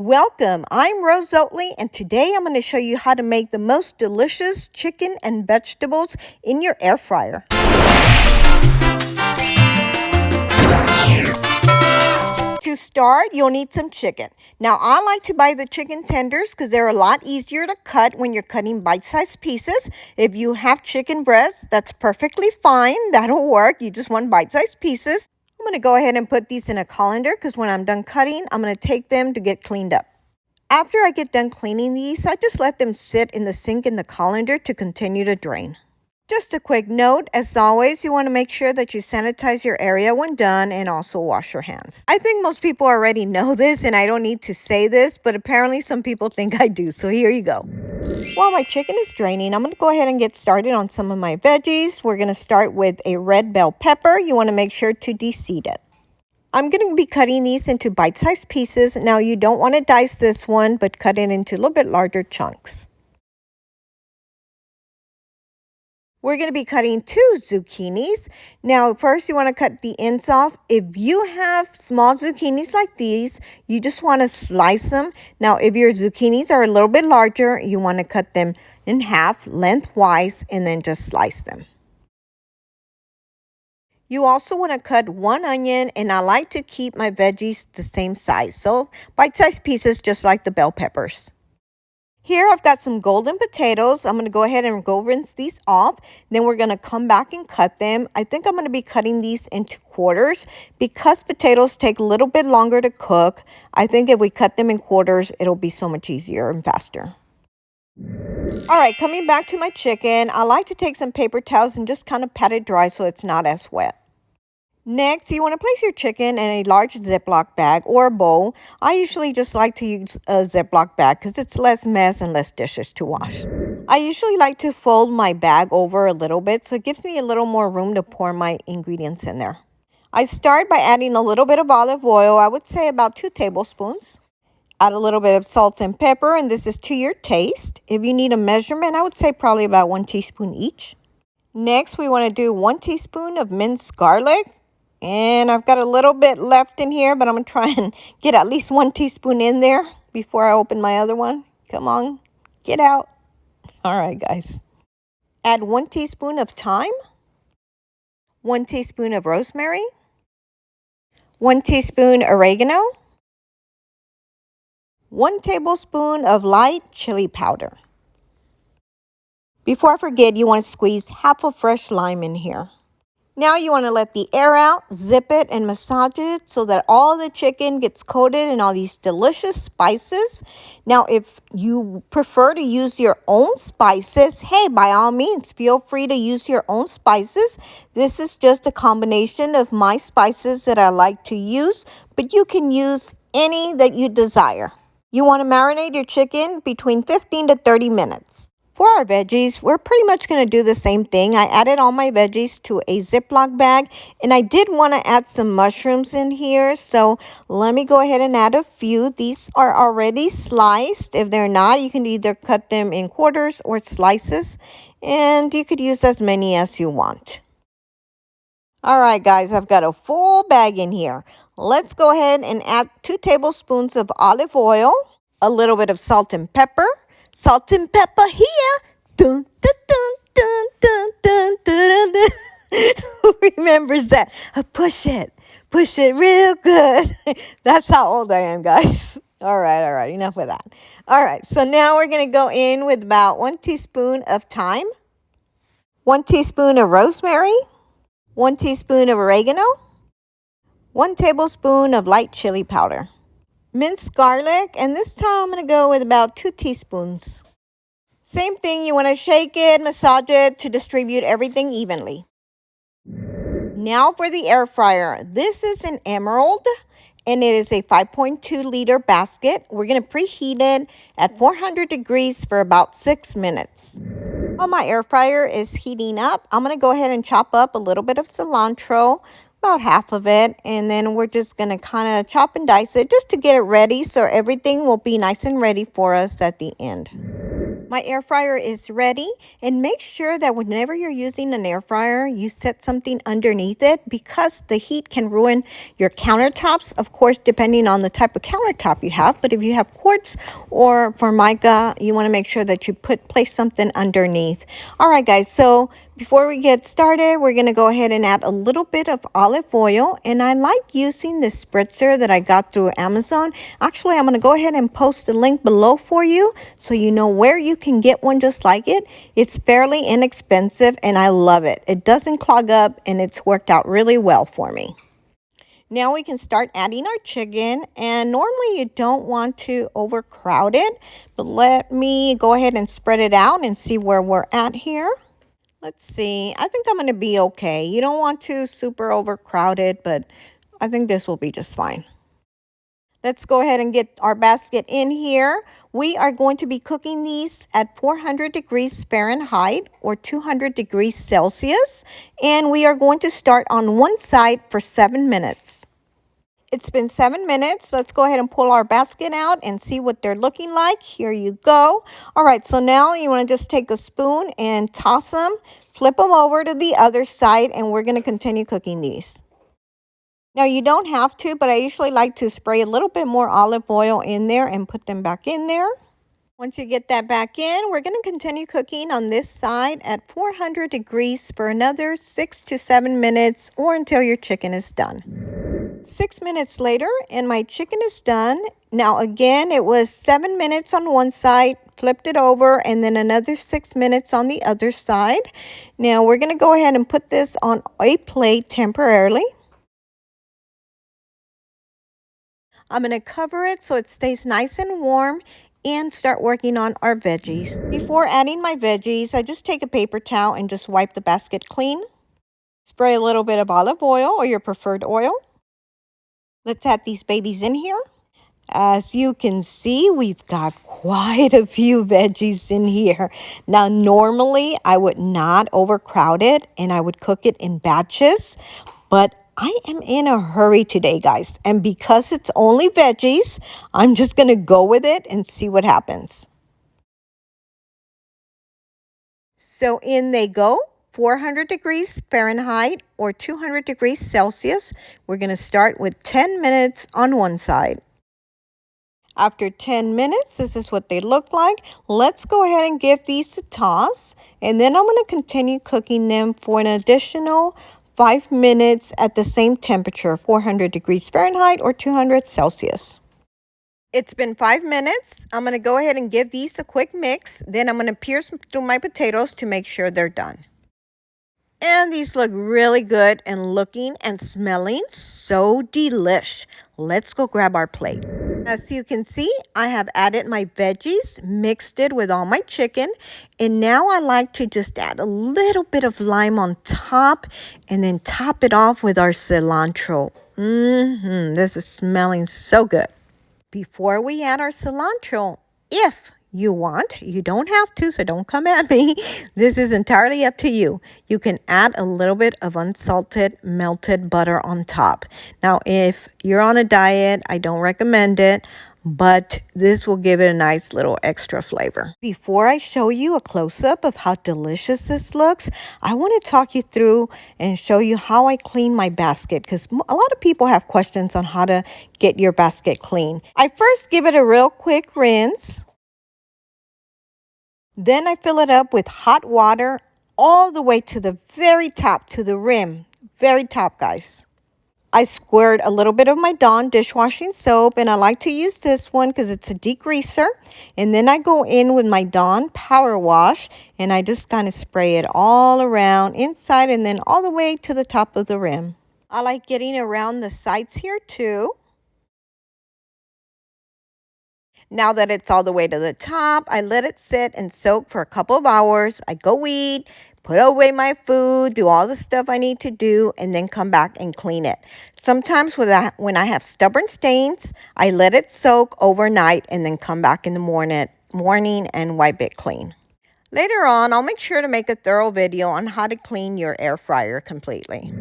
Welcome, I'm Rose Oatley, and today I'm going to show you how to make the most delicious chicken and vegetables in your air fryer. To start, you'll need some chicken. Now, I like to buy the chicken tenders because they're a lot easier to cut when you're cutting bite-sized pieces. If you have chicken breasts, that's perfectly fine. That'll work. You just want bite-sized pieces. I'm going to go ahead and put these in a colander because when I'm done cutting, I'm going to take them to get cleaned up. After I get done cleaning these, I just let them sit in the sink in the colander to continue to drain. Just a quick note, as always, you want to make sure that you sanitize your area when done and also wash your hands. I think most people already know this and I don't need to say this, but apparently some people think I do, so here you go. While my chicken is draining, I'm going to go ahead and get started on some of my veggies. We're going to start with a red bell pepper. You want to make sure to de-seed it. I'm going to be cutting these into bite-sized pieces. Now, you don't want to dice this one, but cut it into a little bit larger chunks. We're going to be cutting 2 zucchinis. Now, first you want to cut the ends off. If you have small zucchinis like these, you just want to slice them. Now, if your zucchinis are a little bit larger, you want to cut them in half lengthwise and then just slice them. You also want to cut 1 onion, and I like to keep my veggies the same size, so bite-sized pieces just like the bell peppers. Here I've got some golden potatoes. I'm going to go ahead and rinse these off. Then we're going to come back and cut them. I think I'm going to be cutting these into quarters because potatoes take a little bit longer to cook. I think if we cut them in quarters, it'll be so much easier and faster. All right, coming back to my chicken, I like to take some paper towels and just kind of pat it dry so it's not as wet. Next, you want to place your chicken in a large Ziploc bag or a bowl. I usually just like to use a Ziploc bag because it's less mess and less dishes to wash. I usually like to fold my bag over a little bit so it gives me a little more room to pour my ingredients in there. I start by adding a little bit of olive oil. I would say about 2 tablespoons. Add a little bit of salt and pepper, and this is to your taste. If you need a measurement, I would say probably about 1 teaspoon each. Next, we want to do 1 teaspoon of minced garlic. And I've got a little bit left in here, but I'm going to try and get at least 1 teaspoon in there before I open my other one. Come on, get out. All right, guys. Add 1 teaspoon of thyme, 1 teaspoon of rosemary, 1 teaspoon oregano, 1 tablespoon of light chili powder. Before I forget, you want to squeeze half a fresh lime in here. Now you want to let the air out, zip it, and massage it so that all the chicken gets coated in all these delicious spices. Now, if you prefer to use your own spices, hey, by all means, feel free to use your own spices. This is just a combination of my spices that I like to use, but you can use any that you desire. You want to marinate your chicken between 15 to 30 minutes. For our veggies, we're pretty much going to do the same thing. I added all my veggies to a Ziploc bag, and I did want to add some mushrooms in here, so let me go ahead and add a few. These are already sliced. If they're not, you can either cut them in quarters or slices, and you could use as many as you want. All right, guys, I've got a full bag in here. Let's go ahead and add 2 tablespoons of olive oil, a little bit of salt and pepper. Salt and pepper here. Dun, dun, dun, dun, dun, dun, dun, dun. Who remembers that? Push it real good. That's how old I am, guys. All right, enough of that. All right, so now we're going to go in with about 1 teaspoon of thyme, 1 teaspoon of rosemary, 1 teaspoon of oregano, 1 tablespoon of light chili powder. Minced garlic, and this time I'm going to go with about 2 teaspoons. Same thing, you want to shake it, massage it to distribute everything evenly. Now for the air fryer. This is an Emerald, and it is a 5.2 liter basket. We're going to preheat it at 400 degrees for about 6 minutes. While my air fryer is heating up, I'm going to go ahead and chop up a little bit of cilantro, about half of it, and then we're just going to kind of chop and dice it just to get it ready so everything will be nice and ready for us at the end. My air fryer is ready, and make sure that whenever you're using an air fryer, you set something underneath it because the heat can ruin your countertops, of course, depending on the type of countertop you have. But if you have quartz or formica, you want to make sure that you place something underneath. All right, guys, so before we get started, we're going to go ahead and add a little bit of olive oil. And I like using this spritzer that I got through Amazon. Actually, I'm going to go ahead and post the link below for you so you know where you can get one just like it. It's fairly inexpensive and I love it. It doesn't clog up and it's worked out really well for me. Now we can start adding our chicken, and normally you don't want to overcrowd it, but let me go ahead and spread it out and see where we're at here. Let's see. I think I'm going to be okay. You don't want to super overcrowded, but I think this will be just fine. Let's go ahead and get our basket in here. We are going to be cooking these at 400 degrees Fahrenheit or 200 degrees Celsius. And we are going to start on one side for 7 minutes. It's been 7 minutes. Let's go ahead and pull our basket out and see what they're looking like. Here you go. All right, so now you want to just take a spoon and toss them, flip them over to the other side, and we're going to continue cooking these. Now, you don't have to, but I usually like to spray a little bit more olive oil in there and put them back in there. Once you get that back in, we're going to continue cooking on this side at 400 degrees for another 6 to 7 minutes or until your chicken is done. 6 minutes later, and my chicken is done. Now, again, it was 7 minutes on one side, flipped it over, and then another 6 minutes on the other side. Now, we're going to go ahead and put this on a plate temporarily. I'm going to cover it so it stays nice and warm and start working on our veggies. Before adding my veggies, I just take a paper towel and just wipe the basket clean. Spray a little bit of olive oil or your preferred oil. Let's add these babies in here. As you can see, we've got quite a few veggies in here. Now, normally I would not overcrowd it and I would cook it in batches, but I am in a hurry today, guys. And because it's only veggies, I'm just going to go with it and see what happens. So in they go, 400 degrees Fahrenheit or 200 degrees Celsius. We're going to start with 10 minutes on one side. After 10 minutes, this is what they look like. Let's go ahead and give these a toss. And then I'm going to continue cooking them for an additional 5 minutes at the same temperature, 400 degrees Fahrenheit or 200 Celsius. It's been 5 minutes. I'm going to go ahead and give these a quick mix. Then I'm going to pierce through my potatoes to make sure they're done. And these look really good and looking and smelling so delish. Let's go grab our plate. As you can see, I have added my veggies, mixed it with all my chicken, and now I like to just add a little bit of lime on top and then top it off with our cilantro. This is smelling so good. Before we add our cilantro, if you want, you don't have to, so don't come at me. This is entirely up to you. You can add a little bit of unsalted melted butter on top. Now, if you're on a diet, I don't recommend it, but this will give it a nice little extra flavor. Before I show you a close-up of how delicious this looks, I want to talk you through and show you how I clean my basket, because a lot of people have questions on how to get your basket clean. I first give it a real quick rinse. Then I fill it up with hot water all the way to the very top, to the rim. Very top, guys. I squirt a little bit of my Dawn dishwashing soap, and I like to use this one because it's a degreaser. And then I go in with my Dawn Power Wash, and I just kind of spray it all around, inside, and then all the way to the top of the rim. I like getting around the sides here too. Now that it's all the way to the top, I let it sit and soak for a couple of hours. I go eat, put away my food, do all the stuff I need to do, and then come back and clean it. Sometimes when I have stubborn stains, I let it soak overnight and then come back in the morning and wipe it clean. Later on, I'll make sure to make a thorough video on how to clean your air fryer completely.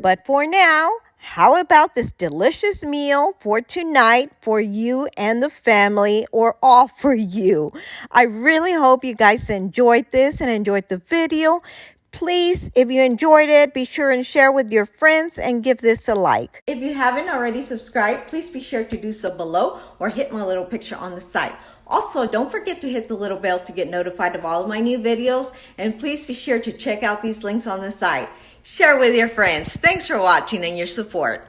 But for now, How about this delicious meal for tonight for you and the family, or all for you? I really hope you guys enjoyed this and enjoyed the video. Please, if you enjoyed it, be sure and share with your friends and give this a like. If you haven't already subscribed, please be sure to do so below or hit my little picture on the side. Also, don't forget to hit the little bell to get notified of all of my new videos, and please be sure to check out these links on the side. Share with your friends. Thanks for watching and your support.